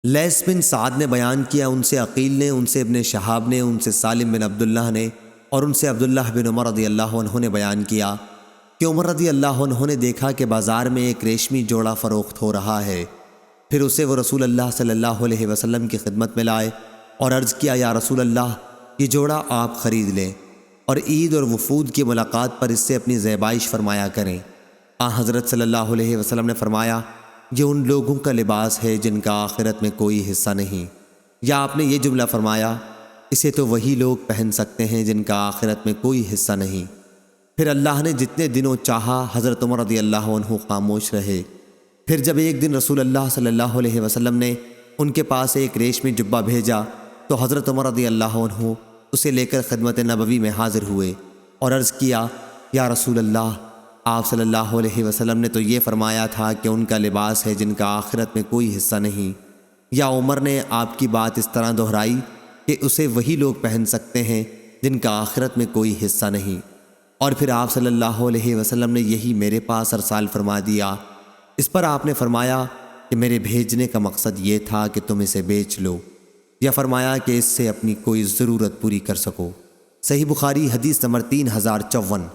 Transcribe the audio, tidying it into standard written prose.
لیث بن سعد نے بیان کیا، ان سے عقیل نے، ان سے ابن شہاب نے، ان سے سالم بن عبداللہ نے، اور ان سے عبداللہ بن عمر رضی اللہ عنہ نے بیان کیا کہ عمر رضی اللہ عنہ نے دیکھا کہ بازار میں ایک ریشمی جوڑا فروخت ہو رہا ہے۔ پھر اسے وہ رسول اللہ صلی اللہ علیہ وسلم کی خدمت میں لائے اور عرض کیا، یا رسول اللہ، یہ جوڑا آپ خرید لیں اور عید اور وفود کی ملاقات پر اس سے اپنی زیبائش فرمایا کریں۔ حضرت صلی اللہ علیہ وسلم نے فرمایا، یہ ان لوگوں کا لباس ہے جن کا آخرت میں کوئی حصہ نہیں۔ یا آپ نے یہ جملہ فرمایا، اسے تو وہی لوگ پہن سکتے ہیں جن کا آخرت میں کوئی حصہ نہیں۔ پھر اللہ نے جتنے دنوں چاہا حضرت عمر رضی اللہ عنہ خاموش رہے۔ پھر جب ایک دن رسول اللہ صلی اللہ علیہ وسلم نے ان کے پاس ایک ریشمی جبہ بھیجا تو حضرت عمر رضی اللہ عنہ اسے لے کر خدمت نبوی میں حاضر ہوئے اور عرض کیا، یا رسول اللہ، آپ صلی اللہ علیہ وسلم نے تو یہ فرمایا تھا کہ ان کا لباس ہے جن کا آخرت میں کوئی حصہ نہیں۔ یا عمر نے آپ کی بات اس طرح دہرائی کہ اسے وہی لوگ پہن سکتے ہیں جن کا آخرت میں کوئی حصہ نہیں، اور پھر آپ صلی اللہ علیہ وسلم نے یہی میرے پاس ارسال فرما دیا۔ اس پر آپ نے فرمایا کہ میرے بھیجنے کا مقصد یہ تھا کہ تم اسے بیچ لو، یا فرمایا کہ اس سے اپنی کوئی ضرورت پوری کر سکو۔ صحیح بخاری حدیث نمبر 3054۔